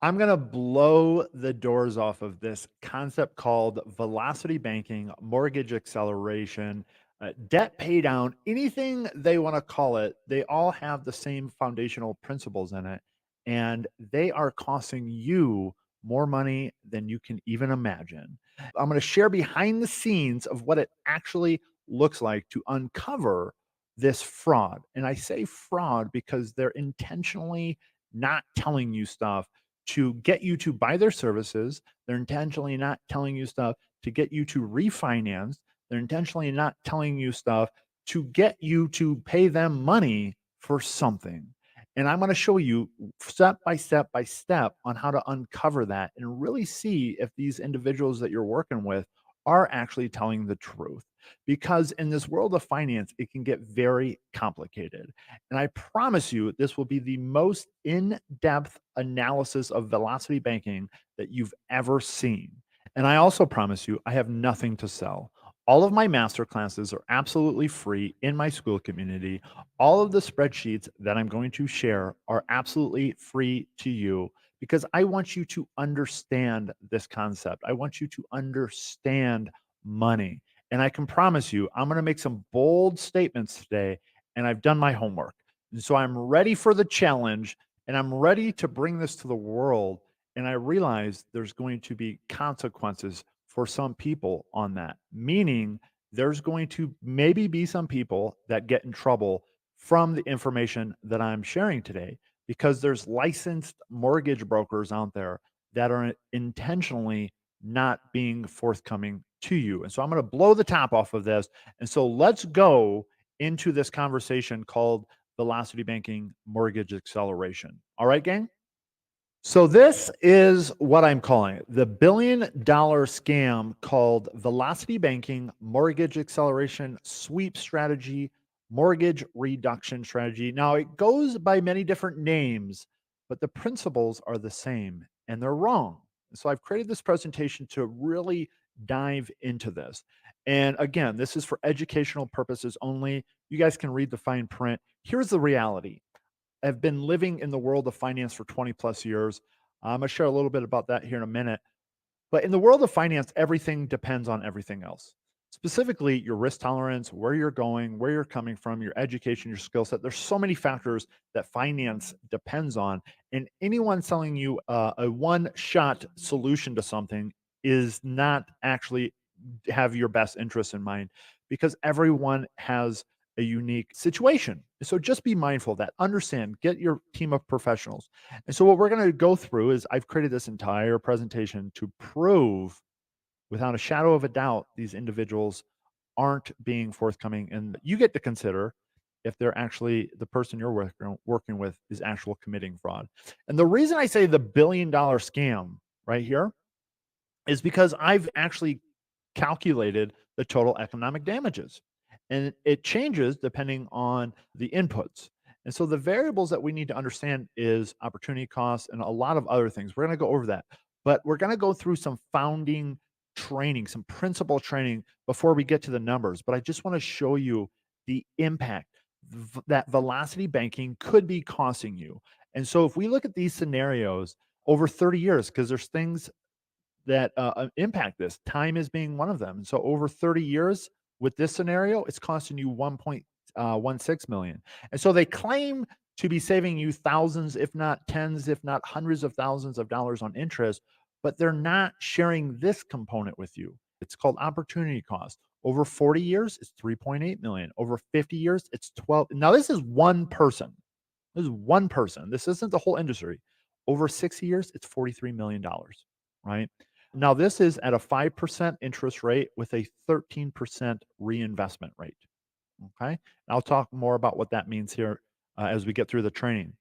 I'm going to blow the doors off of this concept called velocity banking, mortgage acceleration, debt pay down, anything they want to call it. They all have the same foundational principles in it, and they are costing you more money than you can even imagine. I'm going to share behind the scenes of what it actually looks like to uncover this fraud. And I say fraud because they're intentionally not telling you stuff to get you to buy their services. They're intentionally not telling you stuff to get you to refinance. They're intentionally not telling you stuff to get you to pay them money for something. And I'm going to show you step by step by step on how to uncover that and really see if these individuals that you're working with are actually telling the truth. Because in this world of finance, it can get very complicated. And I promise you, this will be the most in depth analysis of velocity banking that you've ever seen. And I also promise you, I have nothing to sell. All of my masterclasses are absolutely free in my school community. All of the spreadsheets that I'm going to share are absolutely free to you because I want you to understand this concept. I want you to understand money. And I can promise you, I'm going to make some bold statements today, and I've done my homework. And so I'm ready for the challenge and I'm ready to bring this to the world. And I realize there's going to be consequences for some people on that, meaning there's going to maybe be some people that get in trouble from the information that I'm sharing today because there's licensed mortgage brokers out there that are intentionally not being forthcoming to you. And so I'm going to blow the top off of this. And so let's go into this conversation called velocity banking mortgage acceleration. All right, gang? So this is what I'm calling it, the $1 billion scam called velocity banking, mortgage acceleration, sweep strategy, mortgage reduction strategy. Now it goes by many different names, but the principles are the same and they're wrong. So I've created this presentation to really dive into this. And again, this is for educational purposes only. You guys can read the fine print. Here's the reality. I've been living in the world of finance for 20 plus years. I'm going to share a little bit about that here in a minute. But in the world of finance, everything depends on everything else. Specifically, your risk tolerance, where you're going, where you're coming from, your education, your skill set. There's so many factors that finance depends on. And anyone selling you a one shot solution to something is not actually have your best interests in mind because everyone has a unique situation. So just be mindful of that. Understand, get your team of professionals. And so what we're going to go through is I've created this entire presentation to prove without a shadow of a doubt these individuals aren't being forthcoming and you get to consider if they're actually the person you're working with is actual committing fraud. And the reason I say the $1 billion scam right here is because I've actually calculated the total economic damages. And it changes depending on the inputs. And so the variables that we need to understand is opportunity costs and a lot of other things. We're going to go over that. But we're going to go through some founding training, some principle training before we get to the numbers. But I just want to show you the impact that velocity banking could be costing you. And so if we look at these scenarios over 30 years, because there's things that impact this. Time is being one of them. And so over 30 years with this scenario, it's costing you 1.16 million. And so they claim to be saving you thousands, if not tens, if not hundreds of thousands of dollars on interest, but they're not sharing this component with you. It's called opportunity cost. Over 40 years, it's 3.8 million. Over 50 years, it's 12. Now, this is one person. This is one person. This isn't the whole industry. Over 60 years, it's $43 million, right? Now, this is at a 5% interest rate with a 13% reinvestment rate. Okay. And I'll talk more about what that means here as we get through the training.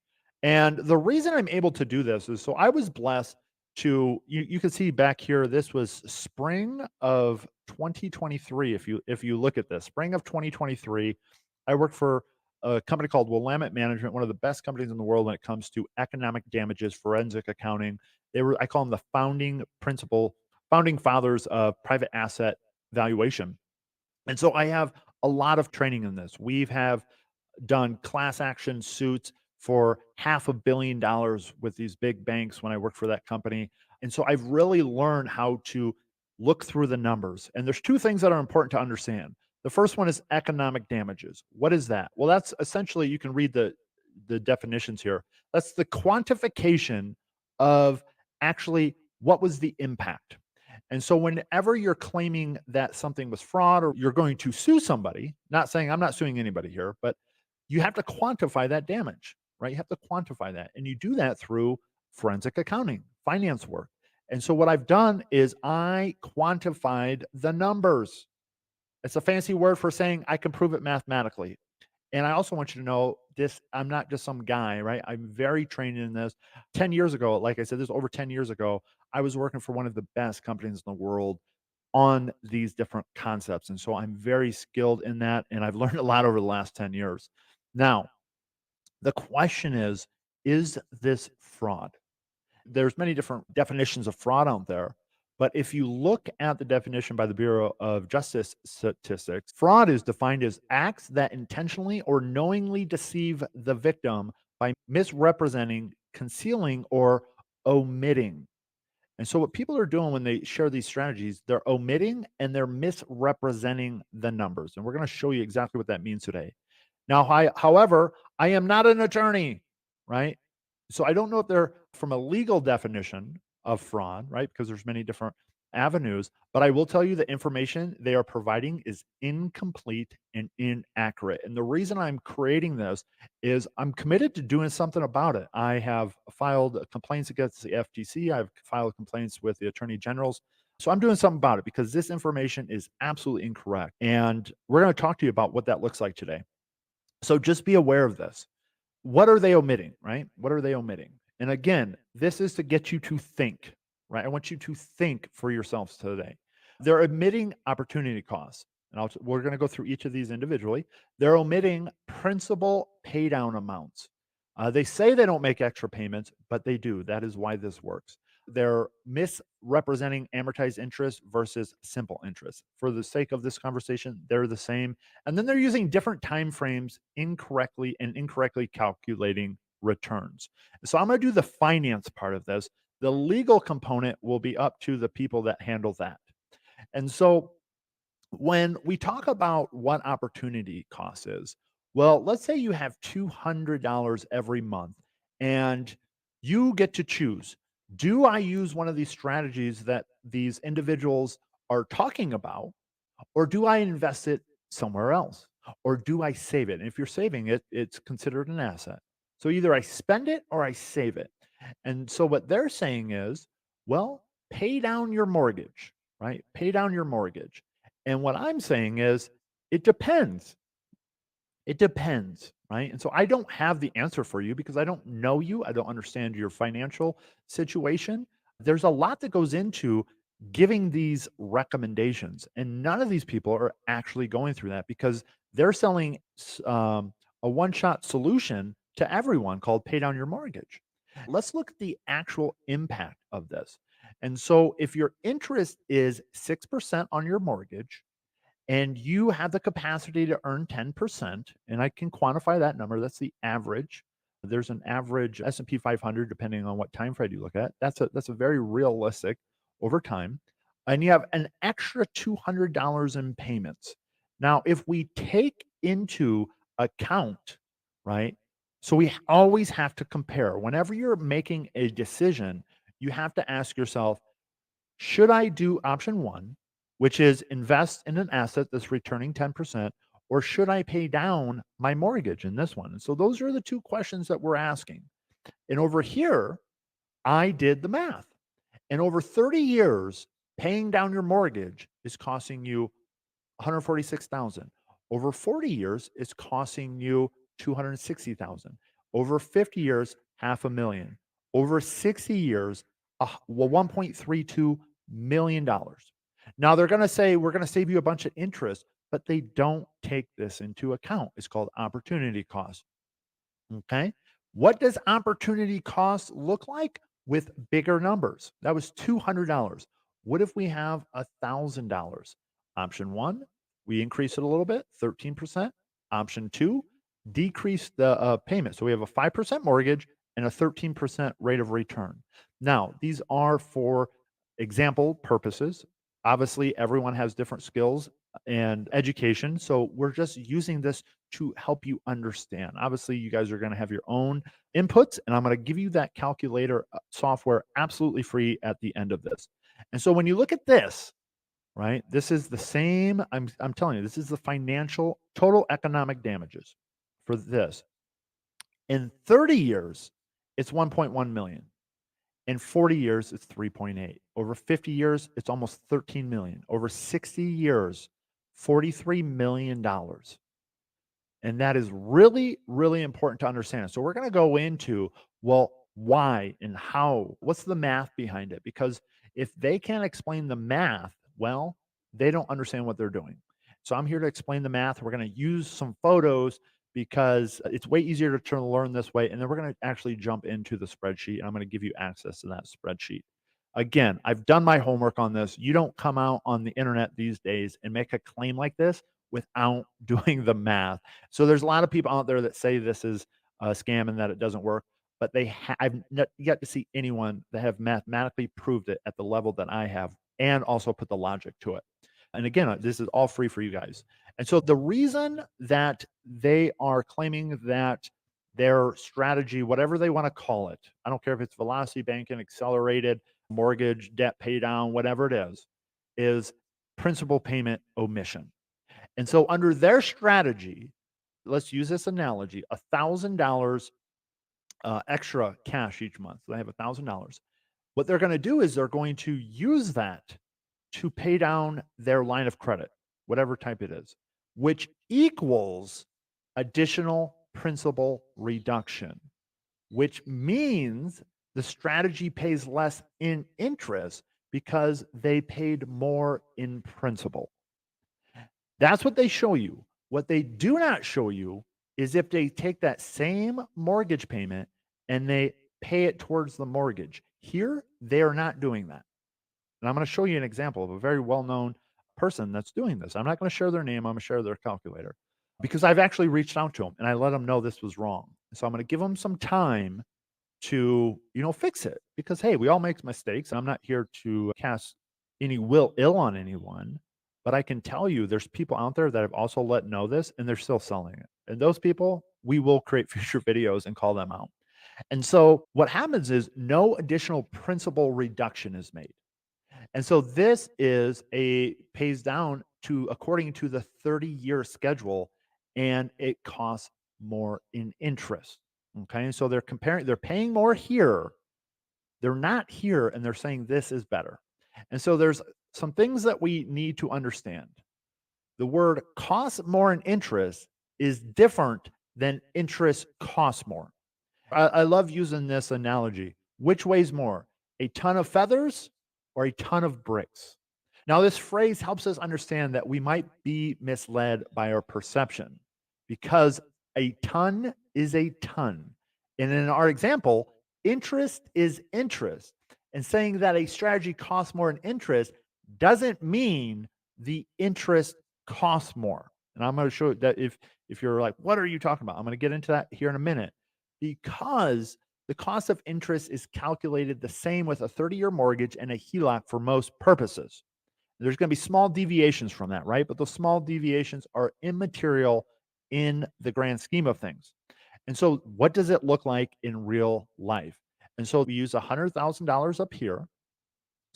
And the reason I'm able to do this is so I was blessed to you can see back here this was spring of 2023 if you look at this spring of 2023 I worked for a company called Willamette Management, one of the best companies in the world when it comes to economic damages, forensic accounting. I call them the founding fathers of private asset valuation. And so I have a lot of training in this. We have done class action suits for $500 million with these big banks when I worked for that company. And so I've really learned how to look through the numbers. And there's two things that are important to understand. The first one is economic damages. What is that? Well, that's essentially, you can read the definitions here. That's the quantification of actually what was the impact. And so whenever you're claiming that something was fraud or you're going to sue somebody, not saying I'm not suing anybody here, but you have to quantify that damage, right? You have to quantify that. And you do that through forensic accounting, finance work. And so what I've done is I quantified the numbers. It's a fancy word for saying I can prove it mathematically. And I also want you to know this, I'm not just some guy, right? I'm very trained in this. 10 years ago, like I said, this is over 10 years ago, I was working for one of the best companies in the world on these different concepts. And so I'm very skilled in that. And I've learned a lot over the last 10 years. Now, the question is this fraud? There's many different definitions of fraud out there. But if you look at the definition by the Bureau of Justice Statistics, fraud is defined as acts that intentionally or knowingly deceive the victim by misrepresenting, concealing, or omitting. And so, what people are doing when they share these strategies, they're omitting and they're misrepresenting the numbers. And we're going to show you exactly what that means today. Now, however, I am not an attorney, right? So I don't know if they're from a legal definition of fraud, right? Because there's many different avenues, but I will tell you the information they are providing is incomplete and inaccurate. And the reason I'm creating this is I'm committed to doing something about it. I have filed complaints against the FTC. I've filed complaints with the attorney generals. So I'm doing something about it because this information is absolutely incorrect. And we're going to talk to you about what that looks like today. So just be aware of this. What are they omitting, right? What are they omitting? And again, this is to get you to think, right? I want you to think for yourselves today. They're omitting opportunity costs. And we're going to go through each of these individually. They're omitting principal pay down amounts. They say they don't make extra payments, but they do. That is why this works. They're misrepresenting amortized interest versus simple interest. For the sake of this conversation, they're the same. And then they're using different time frames incorrectly and incorrectly calculating returns. So I'm going to do the finance part of this. The legal component will be up to the people that handle that. And so when we talk about what opportunity cost is, well, let's say you have $200 every month and you get to choose. Do I use one of these strategies that these individuals are talking about, or do I invest it somewhere else? Or do I save it? And if you're saving it, it's considered an asset. So either I spend it or I save it. And so what they're saying is, well, pay down your mortgage, right? Pay down your mortgage. And what I'm saying is, it depends. It depends, right? And so I don't have the answer for you because I don't know you. I don't understand your financial situation. There's a lot that goes into giving these recommendations, and none of these people are actually going through that because they're selling a one shot solution to everyone called pay down your mortgage. Let's look at the actual impact of this. And so if your interest is 6% on your mortgage, and you have the capacity to earn 10%, and I can quantify that number, that's the average. There's an average S&P 500 depending on what time frame you look at. That's a very realistic over time. And you have an extra $200 in payments. Now, if we take into account, right? So we always have to compare. Whenever you're making a decision, you have to ask yourself, should I do option one, which is invest in an asset that's returning 10%, or should I pay down my mortgage in this one? And so those are the two questions that we're asking. And over here, I did the math. And over 30 years, paying down your mortgage is costing you 146,000. Over 40 years, it's costing you 260,000. Over 50 years, half a million. Over 60 years, well, $1.32 million. Now they're going to say we're going to save you a bunch of interest, but they don't take this into account. It's called opportunity cost. Okay. What does opportunity cost look like with bigger numbers? That was $200. What if we have $1,000? Option one, we increase it a little bit, 13%. Option two, decrease the payment. So we have a 5% mortgage and a 13% rate of return. Now, these are for example purposes. Obviously, everyone has different skills and education. So we're just using this to help you understand. Obviously, you guys are going to have your own inputs, and I'm going to give you that calculator software absolutely free at the end of this. And so when you look at this, right, this is the same. I'm telling you, this is the financial total economic damages for this. In 30 years, it's 1.1 million. In 40 years, it's 3.8. Over 50 years, it's almost 13 million. Over 60 years, $43 million. And that is really, really important to understand. So we're going to go into, well, why and how, what's the math behind it? Because if they can't explain the math, well, they don't understand what they're doing. So I'm here to explain the math. We're going to use some photos because it's way easier to learn this way. And then we're going to actually jump into the spreadsheet. And I'm going to give you access to that spreadsheet. Again, I've done my homework on this. You don't come out on the internet these days and make a claim like this without doing the math. So there's a lot of people out there that say this is a scam and that it doesn't work, but I've not yet to see anyone that have mathematically proved it at the level that I have and also put the logic to it. And again, this is all free for you guys. And so the reason that they are claiming that their strategy, whatever they want to call it, I don't care if it's velocity banking, accelerated mortgage, debt pay down, whatever it is principal payment omission. And so under their strategy, let's use this analogy, $1,000 extra cash each month. So they have $1,000. What they're going to do is they're going to use that to pay down their line of credit, whatever type it is, which equals additional principal reduction, which means the strategy pays less in interest because they paid more in principal. That's what they show you. What they do not show you is if they take that same mortgage payment and they pay it towards the mortgage. Here, they are not doing that. And I'm going to show you an example of a very well known person that's doing this. I'm not going to share their name, I'm going to share their calculator because I've actually reached out to them and I let them know this was wrong. So I'm going to give them some time to, fix it because, hey, we all make mistakes. I'm not here to cast any will ill on anyone, but I can tell you there's people out there that have also let know this and they're still selling it. And those people, we will create future videos and call them out. And so what happens is no additional principal reduction is made. And so this is pays down to according to the 30-year schedule and it costs more in interest. Okay? So they're paying more here. They're not here and they're saying this is better. And so there's some things that we need to understand. The word costs more in interest is different than interest costs more. I love using this analogy. Which weighs more, a ton of feathers or a ton of bricks? Now, this phrase helps us understand that we might be misled by our perception because a ton is a ton. And in our example, interest is interest. And saying that a strategy costs more in interest doesn't mean the interest costs more. And I'm going to show you that if you're like, what are you talking about? I'm going to get into that here in a minute because the cost of interest is calculated the same with a 30-year mortgage and a HELOC for most purposes. There's going to be small deviations from that, right? But those small deviations are immaterial in the grand scheme of things. And so, what does it look like in real life? And so, we use $100,000 up here,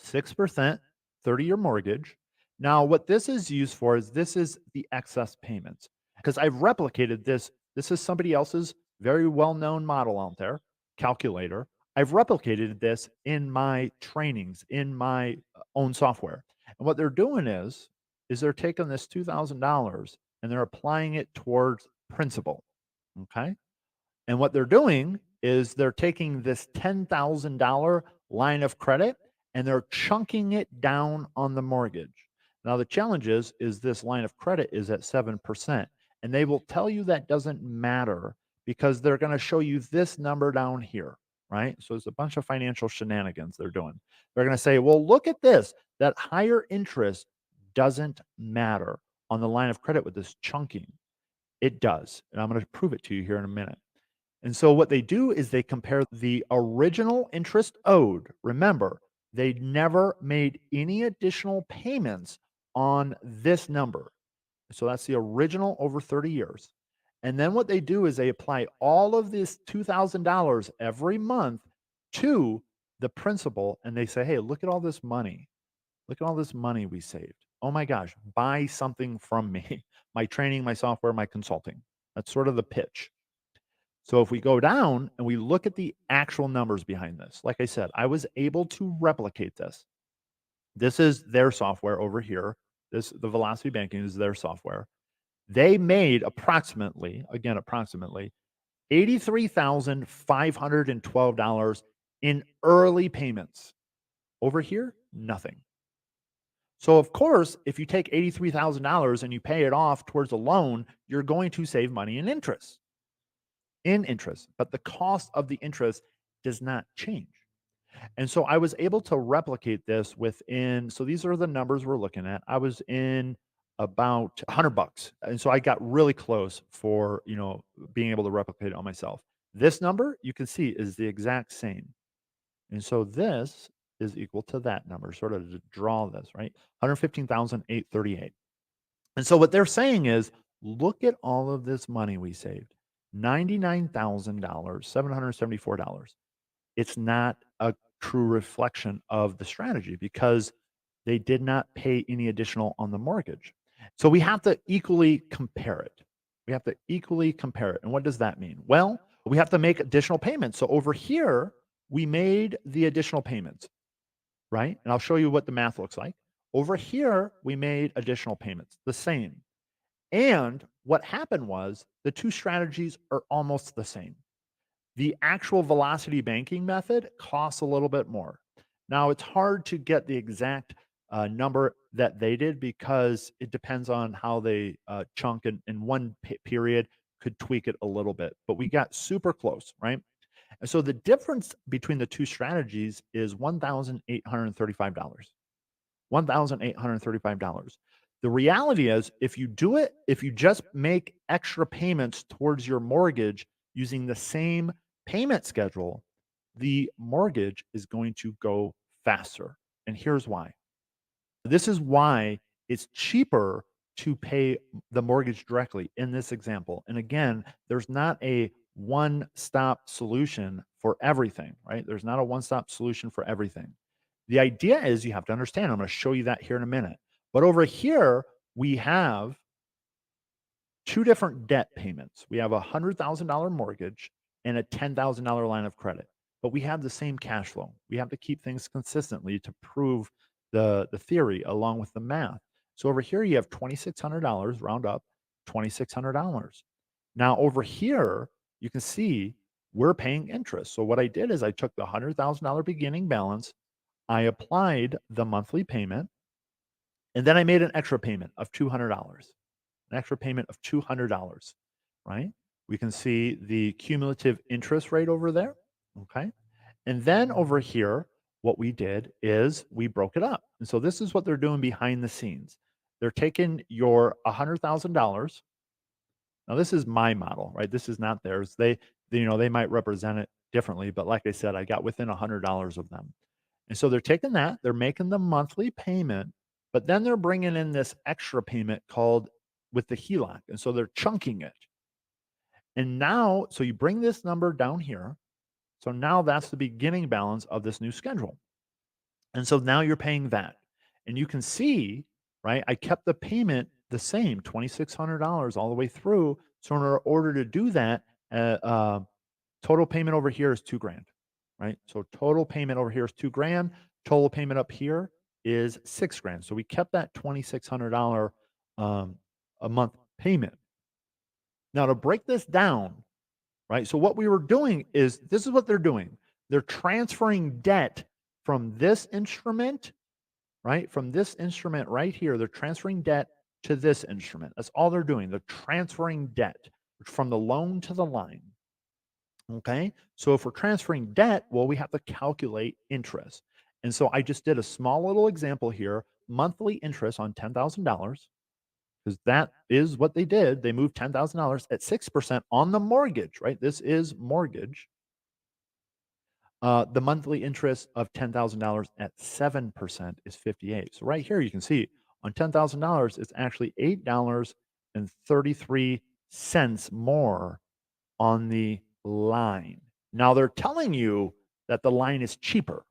6%, 30-year mortgage. Now, what this is used for is this is the excess payments because I've replicated this. This is somebody else's very well known model out there, calculator. I've replicated this in my trainings, in my own software. And what they're doing is they're taking this $2,000 and they're applying it towards principal. Okay. And what they're doing is they're taking this $10,000 line of credit and they're chunking it down on the mortgage. Now the challenge is this line of credit is at 7% and they will tell you that doesn't matter because they're going to show you this number down here, right? So it's a bunch of financial shenanigans they're doing. They're going to say, "Well, look at this. That higher interest doesn't matter on the line of credit with this chunking. It does, and I'm gonna prove it to you here in a minute. And so what they do is they compare the original interest owed. Remember, they never made any additional payments on this number. So that's the original over 30 years. And then what they do is they apply all of this $2,000 every month to the principal and they say, "Hey, look at all this money. Look at all this money we saved. Oh my gosh, buy something from me. My training, my software, my consulting." That's sort of the pitch. So if we go down and we look at the actual numbers behind this, like I said, I was able to replicate this. This is their software over here. The Velocity Banking is their software. They made approximately, again, approximately $83,512 in early payments. Over here, nothing. So of course, if you take $83,000 and you pay it off towards a loan, you're going to save money in interest, but the cost of the interest does not change. And so I was able to replicate this within, so these are the numbers we're looking at. I was in about 100 bucks. And so I got really close for, being able to replicate it on myself. This number you can see is the exact same. And so this is equal to that number, sort of to draw this, right? 115,838. And so what they're saying is, look at all of this money we saved. $99,000, $774. It's not a true reflection of the strategy because they did not pay any additional on the mortgage. So we have to equally compare it. We have to equally compare it. And what does that mean? Well, we have to make additional payments. So over here, we made the additional payments, right? And I'll show you what the math looks like. Over here, we made additional payments, the same. And what happened was the two strategies are almost the same. The actual velocity banking method costs a little bit more. Now, it's hard to get the exact number that they did because it depends on how they chunk, and one period could tweak it a little bit. But we got super close, right? And so the difference between the two strategies is $1,835. $1,835. The reality is, if you just make extra payments towards your mortgage using the same payment schedule, the mortgage is going to go faster. And here's why. This is why it's cheaper to pay the mortgage directly in this example. And again, there's not a one stop solution for everything, right? There's not a one stop solution for everything. The idea is you have to understand. I'm going to show you that here in a minute. But over here, we have two different debt payments. We have a $100,000 mortgage and a $10,000 line of credit, but we have the same cash flow. We have to keep things consistently to prove the theory along with the math. So over here, you have $2,600, round up $2,600. Now over here, you can see we're paying interest. So what I did is I took the $100,000 beginning balance, I applied the monthly payment, and then I made an extra payment of $200, an extra payment of $200, right? We can see the cumulative interest rate over there, okay? And then over here, what we did is we broke it up. And so this is what they're doing behind the scenes. They're taking your $100,000. Now this is my model, right? This is not theirs. They might represent it differently, but like I said, I got within $100 of them. And so they're taking that, they're making the monthly payment, but then they're bringing in this extra payment called with the HELOC. And so they're chunking it. And now, so you bring this number down here. So now that's the beginning balance of this new schedule. And so now you're paying that. And you can see, right, I kept the payment the same, $2,600 all the way through. So in order to do that, total payment over here is 2 grand, right? So total payment over here is 2 grand. Total payment up here is 6 grand. So we kept that $2,600 a month payment. Now to break this down, right? So what we were doing is this is what they're doing. They're transferring debt from this instrument, right? From this instrument right here, they're transferring debt to this instrument. That's all they're doing. They're transferring debt from the loan to the line. Okay. So if we're transferring debt, well, we have to calculate interest. And so I just did a small little example here, monthly interest on $10,000. because that is what they did. They moved $10,000 at 6% on the mortgage, right? This is mortgage. The monthly interest of $10,000 at 7% is 58. So right here, you can see on $10,000, it's actually $8.33 more on the line. Now they're telling you that the line is cheaper.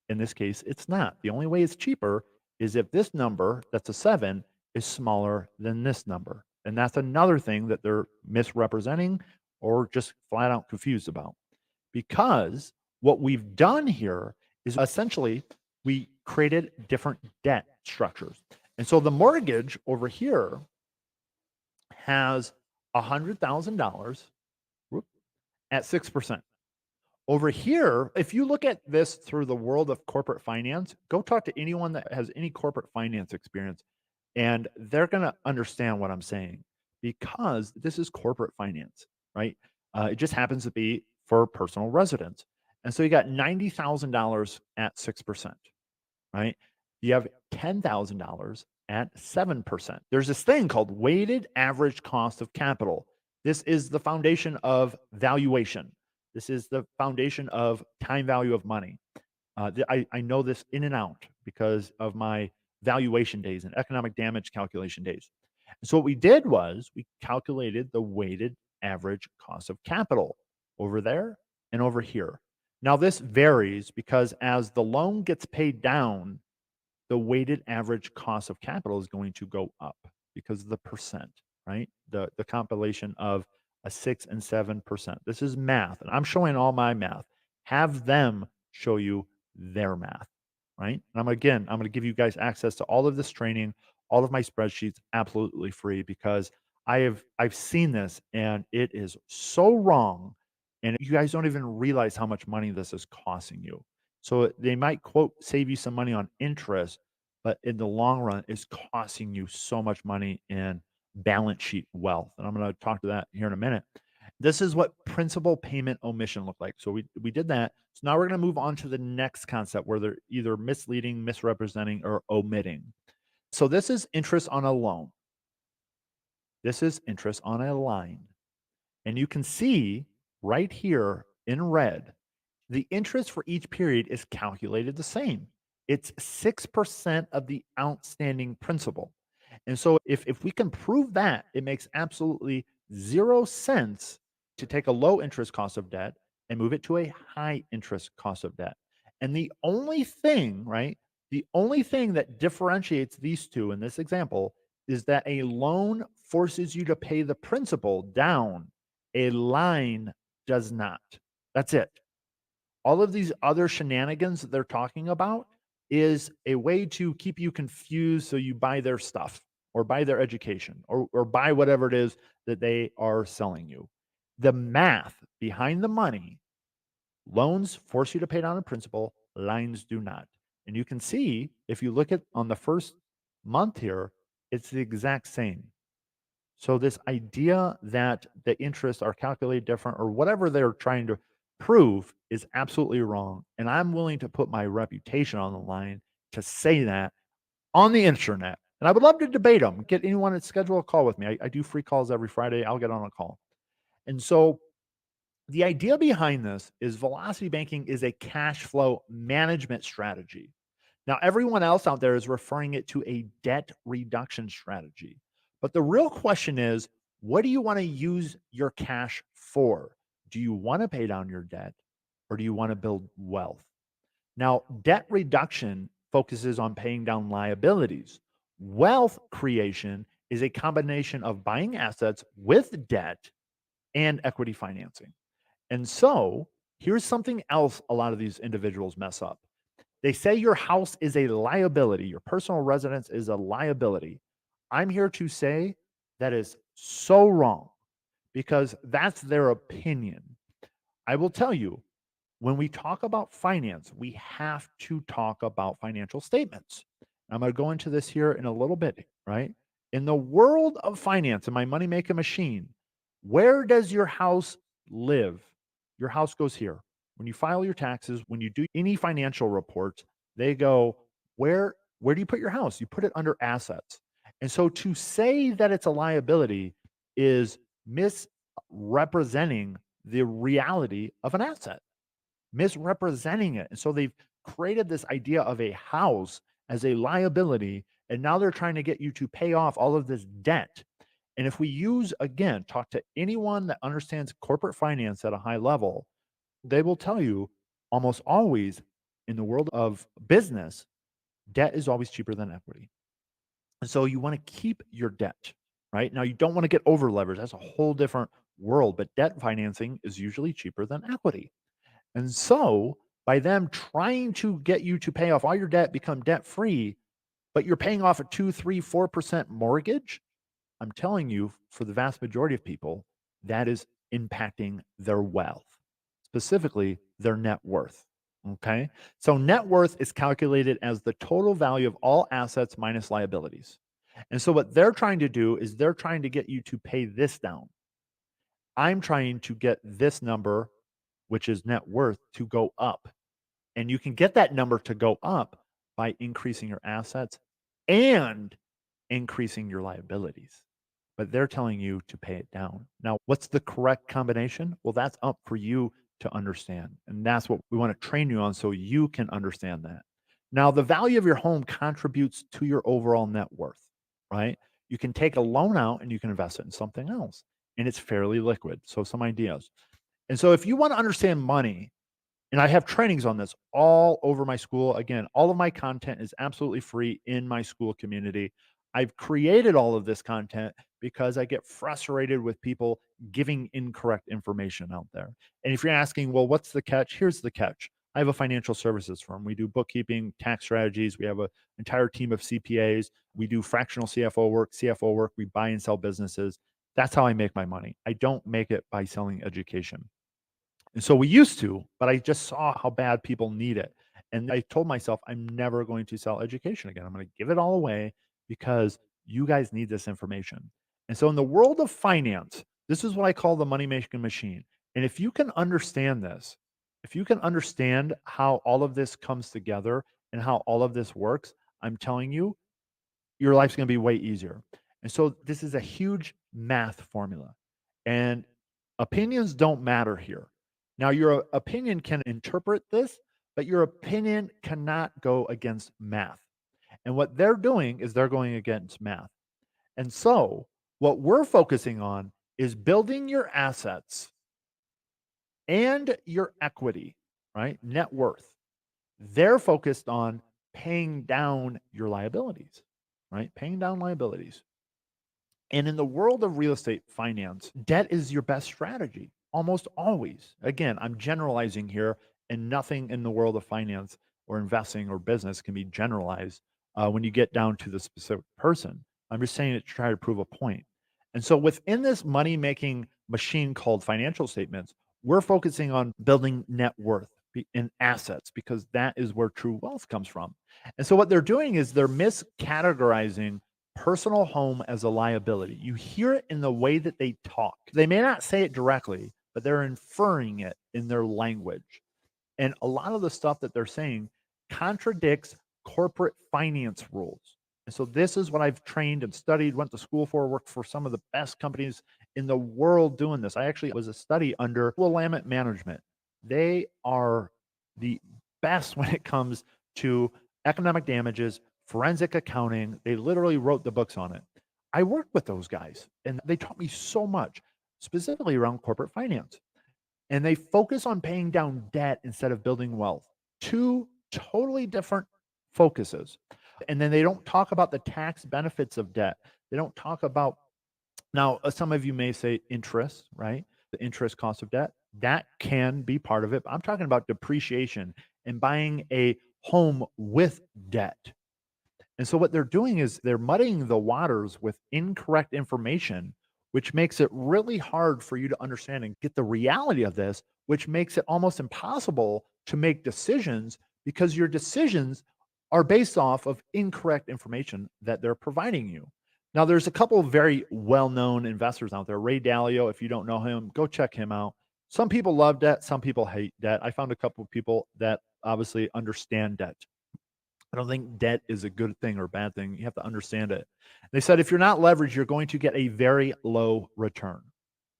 In this case, it's not. The only way it's cheaper is if this number, that's a 7, is smaller than this number. And that's another thing that they're misrepresenting or just flat out confused about. Because what we've done here is essentially we created different debt structures. And so the mortgage over here has $100,000 at 6%. Over here, if you look at this through the world of corporate finance, go talk to anyone that has any corporate finance experience, and they're going to understand what I'm saying because this is corporate finance, right? It just happens to be for personal residents. And so you got $90,000 at 6%, right? You have $10,000 at 7%. There's this thing called weighted average cost of capital. This is the foundation of valuation. This is the foundation of time value of money. I know this in and out because of my valuation days and economic damage calculation days. And so what we did was we calculated the weighted average cost of capital over there and over here. Now this varies because as the loan gets paid down, the weighted average cost of capital is going to go up because of the percent, right? The compilation of a 6 and 7%. This is math, and I'm showing all my math. Have them show you their math, right? And I'm going to give you guys access to all of this training, all of my spreadsheets absolutely free because I've seen this and it is so wrong and you guys don't even realize how much money this is costing you. So they might quote save you some money on interest, but in the long run, it's costing you so much money in balance sheet wealth. And I'm going to talk to that here in a minute. This is what principal payment omission looked like. So we did that. So now we're going to move on to the next concept where they're either misleading, misrepresenting, or omitting. So this is interest on a loan. This is interest on a line. And you can see right here in red the interest for each period is calculated the same. It's 6% of the outstanding principal. And so if we can prove that, it makes absolutely 0 sense to take a low interest cost of debt and move it to a high interest cost of debt. And the only thing, right? The only thing that differentiates these two in this example is that a loan forces you to pay the principal down. A line does not. That's it. All of these other shenanigans that they're talking about is a way to keep you confused so you buy their stuff or buy their education or buy whatever it is that they are selling you. The math behind the money, loans force you to pay down a principal, lines do not. And you can see if you look at on the first month here, it's the exact same. So this idea that the interests are calculated different or whatever they're trying to prove is absolutely wrong. And I'm willing to put my reputation on the line to say that on the internet. And I would love to debate them. Get anyone to schedule a call with me. I do free calls every Friday. I'll get on a call. And so the idea behind this is velocity banking is a cash flow management strategy. Now, everyone else out there is referring it to a debt reduction strategy. But the real question is, what do you want to use your cash for? Do you want to pay down your debt or do you want to build wealth? Now, debt reduction focuses on paying down liabilities. Wealth creation is a combination of buying assets with debt and equity financing. And so, here's something else a lot of these individuals mess up. They say your house is a liability, your personal residence is a liability. I'm here to say that is so wrong because that's their opinion. I will tell you, when we talk about finance, we have to talk about financial statements. I'm going to go into this here in a little bit, right? In the world of finance, in my money making machine, where does your house live? Your house goes here. When you file your taxes, when you do any financial reports, they go, where do you put your house? You put it under assets. And so to say that it's a liability is misrepresenting the reality of an asset, misrepresenting it. And so they've created this idea of a house as a liability. And now they're trying to get you to pay off all of this debt. And if we use, again, talk to anyone that understands corporate finance at a high level, they will tell you almost always in the world of business, debt is always cheaper than equity. And so you want to keep your debt, right? Now, you don't want to get over leveraged. That's a whole different world, but debt financing is usually cheaper than equity. And so, by them trying to get you to pay off all your debt, become debt free, but you're paying off a 2, 3, 4% mortgage, I'm telling you, for the vast majority of people, that is impacting their wealth, specifically their net worth. Okay. So net worth is calculated as the total value of all assets minus liabilities. And so what they're trying to do is they're trying to get you to pay this down. I'm trying to get this number, which is net worth, to go up. And you can get that number to go up by increasing your assets and increasing your liabilities. But they're telling you to pay it down. Now, what's the correct combination? Well, that's up for you to understand. And that's what we want to train you on so you can understand that. Now, the value of your home contributes to your overall net worth, right? You can take a loan out and you can invest it in something else, and it's fairly liquid. So, some ideas. And so, if you want to understand money, and I have trainings on this all over my school. Again, all of my content is absolutely free in my school community. I've created all of this content because I get frustrated with people giving incorrect information out there. And if you're asking, well, what's the catch? Here's the catch. I have a financial services firm. We do bookkeeping, tax strategies. We have an entire team of CPAs. We do fractional CFO work, CFO work. We buy and sell businesses. That's how I make my money. I don't make it by selling education. And so we used to, but I just saw how bad people need it. And I told myself, I'm never going to sell education again. I'm going to give it all away because you guys need this information. And so in the world of finance, this is what I call the money making machine. And if you can understand this, if you can understand how all of this comes together and how all of this works, I'm telling you, your life's going to be way easier. And so this is a huge math formula. And opinions don't matter here. Now, your opinion can interpret this, but your opinion cannot go against math. And what they're doing is they're going against math. And so, what we're focusing on is building your assets and your equity, right? Net worth. They're focused on paying down your liabilities, right? Paying down liabilities. And in the world of real estate finance, debt is your best strategy almost always. Again, I'm generalizing here, and nothing in the world of finance or investing or business can be generalized when you get down to the specific person. I'm just saying it to try to prove a point. And so within this money making machine called financial statements, we're focusing on building net worth in assets because that is where true wealth comes from. And so what they're doing is they're miscategorizing personal home as a liability. You hear it in the way that they talk. They may not say it directly, but they're inferring it in their language. And a lot of the stuff that they're saying contradicts corporate finance rules. And so this is what I've trained and studied, went to school for, worked for some of the best companies in the world doing this. I actually was a study under Willamette Management. They are the best when it comes to economic damages, forensic accounting. They literally wrote the books on it. I worked with those guys and they taught me so much, specifically around corporate finance. And they focus on paying down debt instead of building wealth. Two totally different focuses. And then they don't talk about the tax benefits of debt. They don't talk about, now, some of you may say interest, right? The interest cost of debt. That can be part of it. But I'm talking about depreciation and buying a home with debt. And so what they're doing is they're muddying the waters with incorrect information, which makes it really hard for you to understand and get the reality of this, which makes it almost impossible to make decisions because your decisions are based off of incorrect information that they're providing you. Now, there's a couple of very well-known investors out there. Ray Dalio, if you don't know him, go check him out. Some people love debt, some people hate debt. I found a couple of people that obviously understand debt. I don't think debt is a good thing or a bad thing. You have to understand it. They said if you're not leveraged, you're going to get a very low return,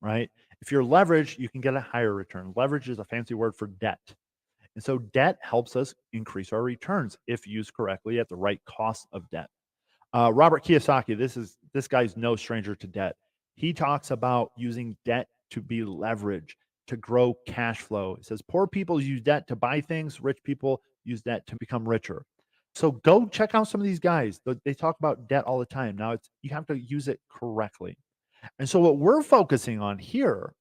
right? If you're leveraged, you can get a higher return. Leverage is a fancy word for debt. And so debt helps us increase our returns if used correctly at the right cost of debt. Robert Kiyosaki, this guy's no stranger to debt. He talks about using debt to be leverage to grow cash flow. He says poor people use debt to buy things, rich people use debt to become richer. So go check out some of these guys. They talk about debt all the time. Now it's you have to use it correctly. And so what we're focusing on here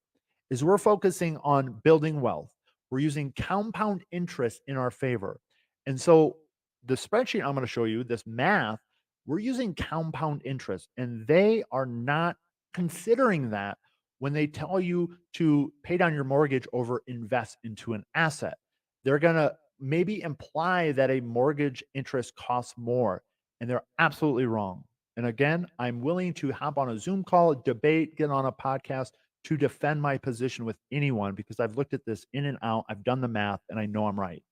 is we're focusing on building wealth. We're using compound interest in our favor. And so the spreadsheet I'm going to show you, this math, we're using compound interest, and they are not considering that when they tell you to pay down your mortgage over invest into an asset. They're going to maybe imply that a mortgage interest costs more, and they're absolutely wrong. And again, I'm willing to hop on a Zoom call, debate, get on a podcast to defend my position with anyone because I've looked at this in and out. I've done the math and I know I'm right.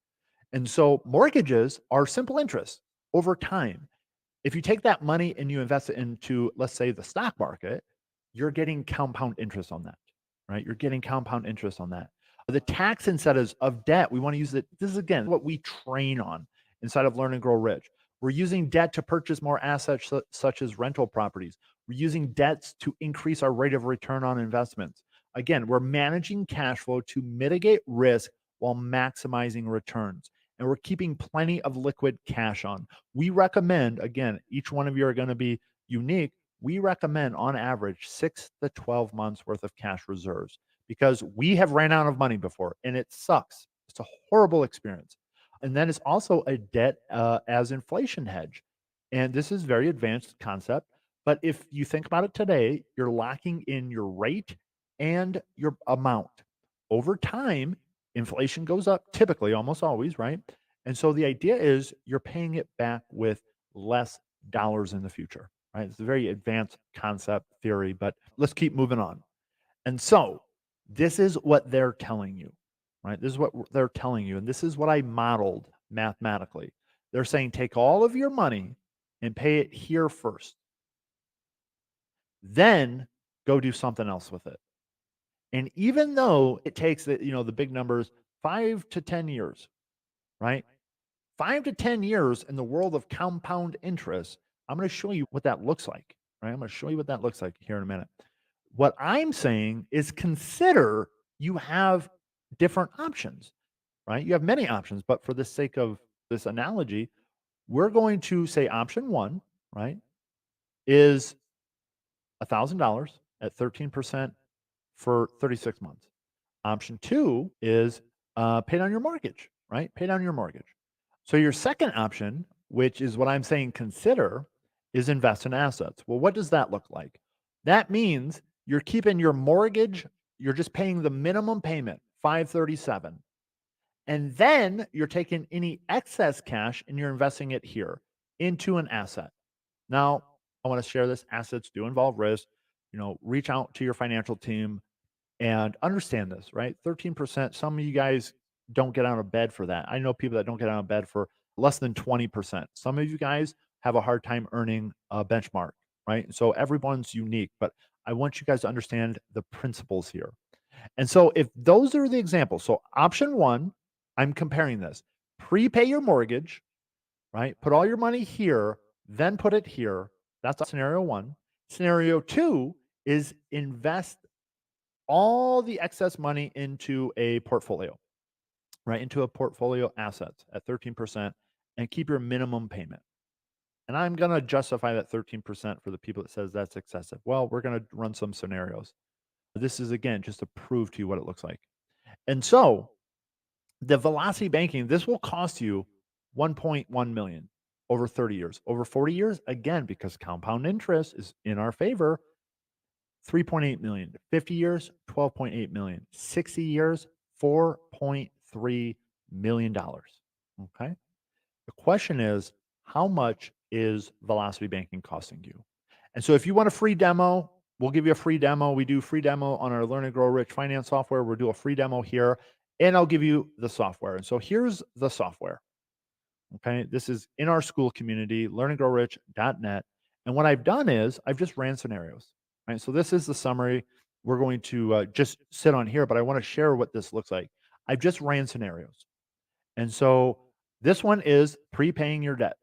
And so mortgages are simple interest over time. If you take that money and you invest it into, let's say, the stock market, you're getting compound interest on that, right? You're getting compound interest on that. The tax incentives of debt, we want to use it. This is again what we train on inside of Learn and Grow Rich. We're using debt to purchase more assets such as rental properties. We're using debts to increase our rate of return on investments. Again, we're managing cash flow to mitigate risk while maximizing returns. And we're keeping plenty of liquid cash on. We recommend, again, each one of you are going to be unique. We recommend on average 6 to 12 months worth of cash reserves because we have ran out of money before and it sucks. It's a horrible experience. And then it's also a debt as inflation hedge. And this is very advanced concept. But if you think about it today, you're locking in your rate and your amount. Over time, inflation goes up typically, almost always, right? And so the idea is you're paying it back with less dollars in the future, right? It's a very advanced concept theory, but let's keep moving on. And so this is what they're telling you, right? This is what they're telling you. And this is what I modeled mathematically. They're saying take all of your money and pay it here first, then go do something else with it. And even though it takes the big numbers 5 to 10 years, right? 5 to 10 years in the world of compound interest, I'm going to show you what that looks like, right? I'm going to show you what that looks like here in a minute. What I'm saying is consider you have different options, right? You have many options, but for the sake of this analogy, we're going to say option one, right, is $1,000 at 13% for 36 months. Option two is pay down your mortgage, right? Pay down your mortgage. So your second option, which is what I'm saying consider, is invest in assets. Well, what does that look like? That means you're keeping your mortgage, you're just paying the minimum payment, 537. And then you're taking any excess cash and you're investing it here into an asset. Now, I want to share this. Assets do involve risk. Reach out to your financial team and understand this, right? 13%. Some of you guys don't get out of bed for that. I know people that don't get out of bed for less than 20%. Some of you guys have a hard time earning a benchmark, right? So everyone's unique, but I want you guys to understand the principles here. And so if those are the examples, so option one, I'm comparing this. Prepay your mortgage, right? Put all your money here, then put it here. That's scenario one. Scenario two is invest all the excess money into a portfolio, right? Into a portfolio assets at 13% and keep your minimum payment. And I'm going to justify that 13% for the people that says that's excessive. Well, we're going to run some scenarios. This is again just to prove to you what it looks like. And so the velocity banking, this will cost you 1.1 million over 30 years. Over 40 years, again, because compound interest is in our favor, 3.8 million. 50 years, 12.8 million. 60 years, $4.3 million. Okay. The question is, how much is velocity banking costing you? And so if you want a free demo, we'll give you a free demo. We do free demo on our Learn and Grow Rich finance software. We'll do a free demo here and I'll give you the software. And so here's the software. Okay. This is in our school community, learnandgrowrich.net. And what I've done is I've just ran scenarios. Right. So this is the summary. We're going to just sit on here, but I want to share what this looks like. I've just ran scenarios. And so this one is prepaying your debt.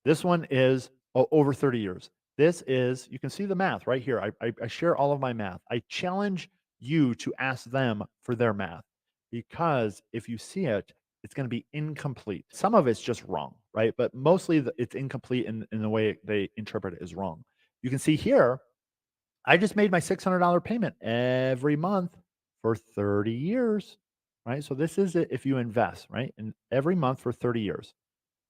This one is over 30 years. This is, you can see the math right here. I share all of my math. I challenge you to ask them for their math because if you see it, it's going to be incomplete. Some of it's just wrong, right? But mostly it's incomplete in the way they interpret it is wrong. You can see here, I just made my $600 payment every month for 30 years, right? So this is it if you invest, right? And every month for 30 years.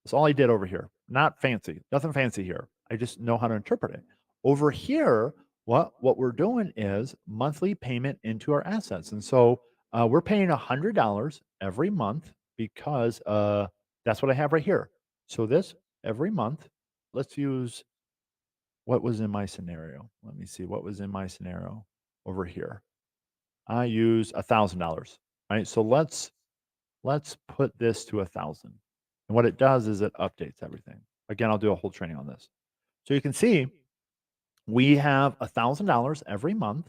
That's all I did over here. Not fancy, nothing fancy here. I just know how to interpret it. Over here, what we're doing is monthly payment into our assets, and so we're paying $100 every month because that's what I have right here. So this every month. Let's use what was in my scenario. Let me see what was in my scenario over here. I use $1,000, right? So let's put this to 1,000. And what it does is it updates everything. Again, I'll do a whole training on this. So you can see we have $1,000 every month.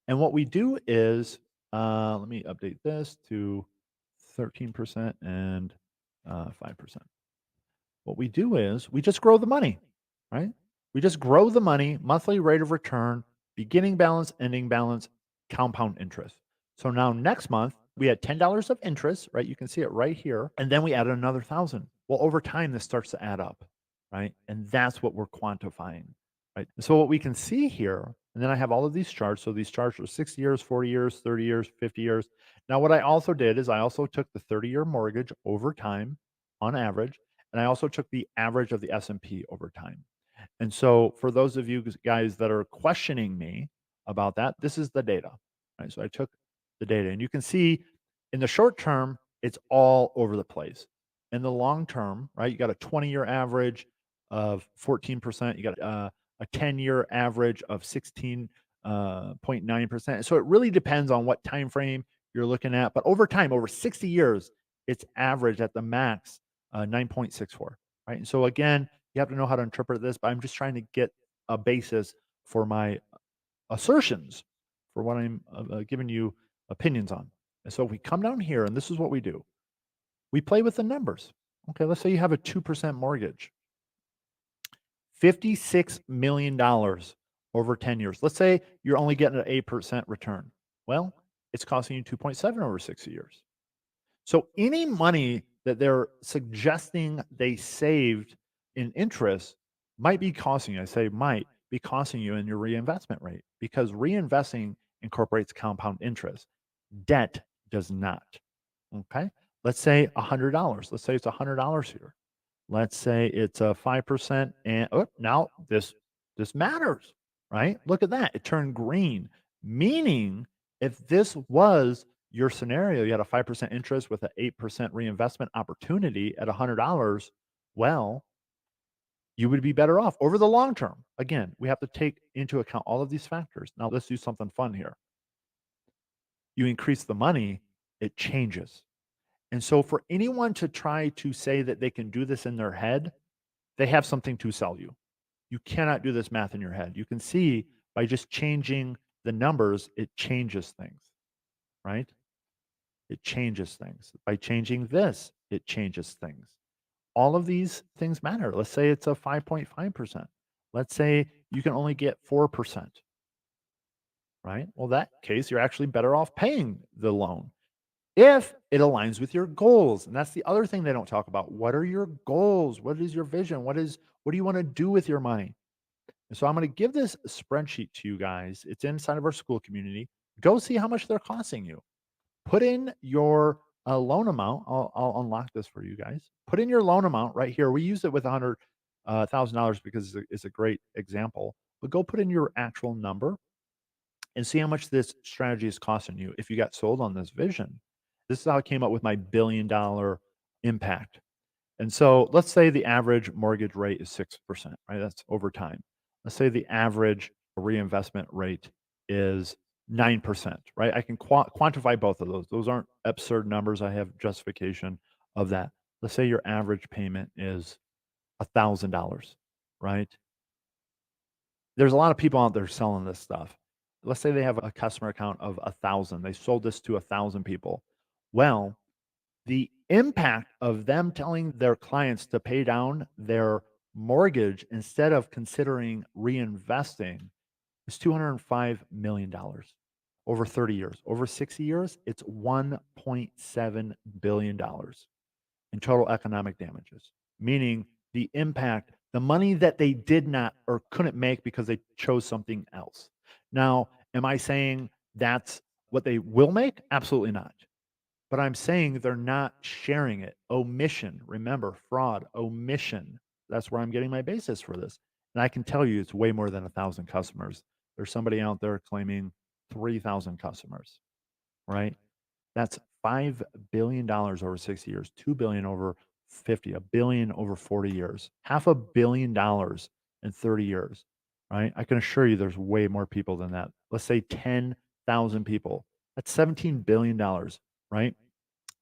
And what we do is, let me update this to 13% and 5%. What we do is we just grow the money, right? We just grow the money, monthly rate of return, beginning balance, ending balance, compound interest. So now next month we had $10 of interest, right? You can see it right here. And then we added another thousand. Well, over time, this starts to add up, right? And that's what we're quantifying, right? So what we can see here, and then I have all of these charts. So these charts are 60 years, 40 years, 30 years, 50 years. Now, what I also did is I also took the 30-year mortgage over time on average, and I also took the average of the S&P over time. And so for those of you guys that are questioning me about that, this is the data. Right? So I took the data and you can see in the short term, it's all over the place. In the long term, right, you got a 20-year average of 14%. You got a 10-year average of 16.9%. So it really depends on what time frame you're looking at. But over time, over 60 years, it's average at the max 9.64, right? And so again, you have to know how to interpret this, but I'm just trying to get a basis for my assertions for what I'm giving you opinions on. And so if we come down here, and this is what we do, we play with the numbers. Okay, let's say you have a 2% mortgage, $56 million over 10 years. Let's say you're only getting an 8% return. Well, it's costing you 2.7 over 60 years. So any money that they're suggesting they saved in interest might be costing you. I say might be costing you in your reinvestment rate because reinvesting incorporates compound interest. Debt does not. Okay. Let's say $100. Let's say it's $100 here. Let's say it's a 5% and now this matters, right? Look at that. It turned green, meaning if this was your scenario, you had a 5% interest with an 8% reinvestment opportunity at $100, well, you would be better off over the long term. Again, we have to take into account all of these factors. Now let's do something fun here. You increase the money, it changes. And so for anyone to try to say that they can do this in their head, they have something to sell you. You cannot do this math in your head. You can see by just changing the numbers, it changes things, right? It changes things. By changing this, it changes things. All of these things matter. Let's say it's a 5.5%. Let's say you can only get 4%, right? Well, that case, you're actually better off paying the loan if it aligns with your goals. And that's the other thing they don't talk about. What are your goals? What is your vision? What do you want to do with your money? And so I'm going to give this spreadsheet to you guys. It's inside of our school community. Go see how much they're costing you. Put in your loan amount. I'll unlock this for you guys. Put in your loan amount right here. We use it with $100,000 because it's a great example. But go put in your actual number and see how much this strategy is costing you if you got sold on this vision. This is how I came up with my $1 billion impact. And so let's say the average mortgage rate is 6%, right? That's over time. Let's say the average reinvestment rate is 9%, right? I can quantify both of those. Those aren't absurd numbers. I have justification of that. let's say your average payment is $1,000, right? There's a lot of people out there selling this stuff. Let's say they have a customer account of 1,000. They sold this to 1,000 people. Well, the impact of them telling their clients to pay down their mortgage instead of considering reinvesting is $205 million dollars over 30 years. Over 60 years, it's $1.7 billion dollars in total economic damages, meaning the impact, the money that they did not or couldn't make because they chose something else. Now, am I saying that's what they will make? Absolutely not. But I'm saying they're not sharing it. Omission, remember, fraud, omission. That's where I'm getting my basis for this. And I can tell you it's way more than 1,000 customers. There's somebody out there claiming 3,000 customers, right? That's $5 billion over 60 years, 2 billion over 50, a billion over 40 years, $500 million in 30 years, right? I can assure you there's way more people than that. Let's say 10,000 people. That's $17 billion, right?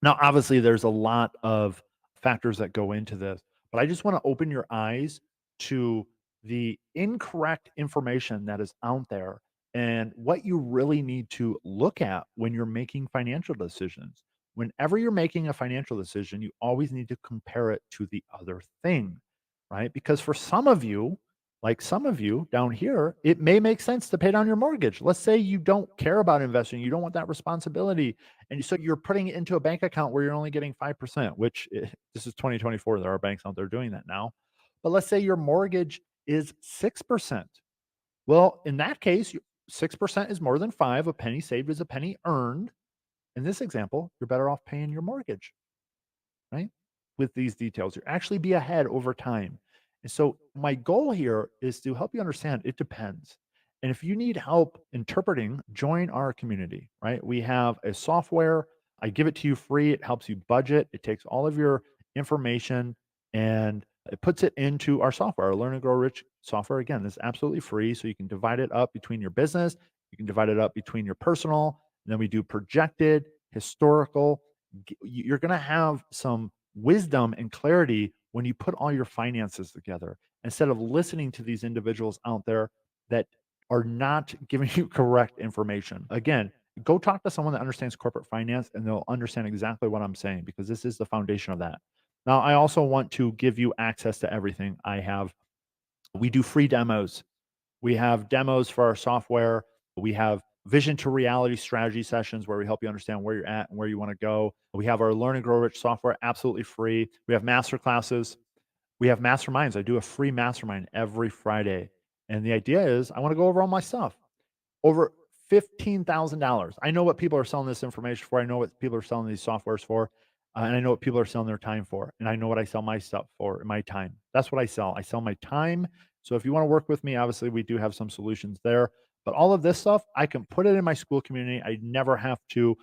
Now, obviously, there's a lot of factors that go into this, but I just want to open your eyes to the incorrect information that is out there and what you really need to look at when you're making financial decisions. Whenever you're making a financial decision, you always need to compare it to the other thing, right? Because for some of you, like some of you down here, it may make sense to pay down your mortgage. Let's say you don't care about investing, you don't want that responsibility, and so you're putting it into a bank account where you're only getting 5%, which this is 2024. There are banks out there doing that now. But let's say your mortgage is 6%. Well, in that case, 6% is more than five. A penny saved is a penny earned. In this example, you're better off paying your mortgage, right? With these details, you actually be ahead over time. And so my goal here is to help you understand it depends. And if you need help interpreting, join our community, right? We have a software. I give it to you free. It helps you budget. It takes all of your information and it puts it into our software, our Learn and Grow Rich software. Again, this is absolutely free. So you can divide it up between your business, you can divide it up between your personal, and then we do projected, historical, you're going to have some wisdom and clarity when you put all your finances together instead of listening to these individuals out there that are not giving you correct information. Again, go talk to someone that understands corporate finance and they'll understand exactly what I'm saying because this is the foundation of that. Now, I also want to give you access to everything I have. We do free demos. We have demos for our software. We have vision to reality strategy sessions where we help you understand where you're at and where you want to go. We have our Learn and Grow Rich software absolutely free. We have masterclasses. We have masterminds. I do a free mastermind every Friday. And the idea is I want to go over all my stuff over $15,000. I know what people are selling this information for. I know what people are selling these softwares for. And I know what people are selling their time for. And I know what I sell my stuff for, my time. That's what I sell. I sell my time. So if you want to work with me, obviously we do have some solutions there. But all of this stuff, I can put it in my school community. I never have to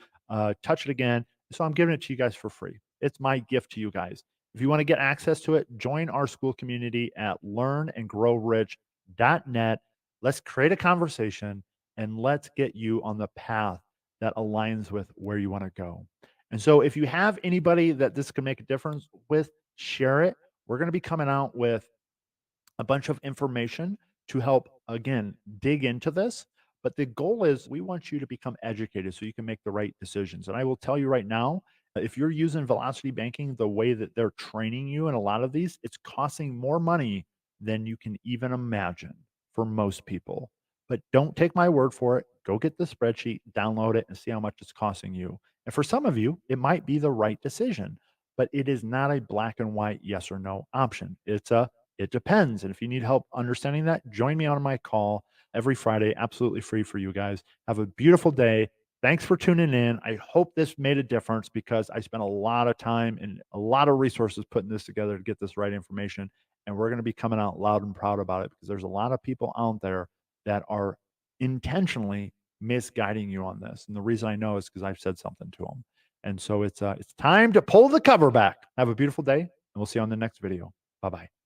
touch it again. So I'm giving it to you guys for free. It's my gift to you guys. If you want to get access to it, join our school community at learnandgrowrich.net. Let's create a conversation and let's get you on the path that aligns with where you want to go. And so if you have anybody that this can make a difference with, share it. We're going to be coming out with a bunch of information to help, again, dig into this. But the goal is we want you to become educated so you can make the right decisions. And I will tell you right now, if you're using velocity banking the way that they're training you in a lot of these, it's costing more money than you can even imagine for most people. But don't take my word for it. Go get the spreadsheet, download it, and see how much it's costing you. And for some of you, it might be the right decision, but it is not a black and white yes or no option. It depends. And if you need help understanding that, join me on my call every Friday, absolutely free for you guys. Have a beautiful day. Thanks for tuning in. I hope this made a difference because I spent a lot of time and a lot of resources putting this together to get this right information. And we're going to be coming out loud and proud about it because there's a lot of people out there that are intentionally misguiding you on this. And the reason I know is because I've said something to them. And so it's time to pull the cover back. Have a beautiful day, and we'll see you on the next video. Bye bye.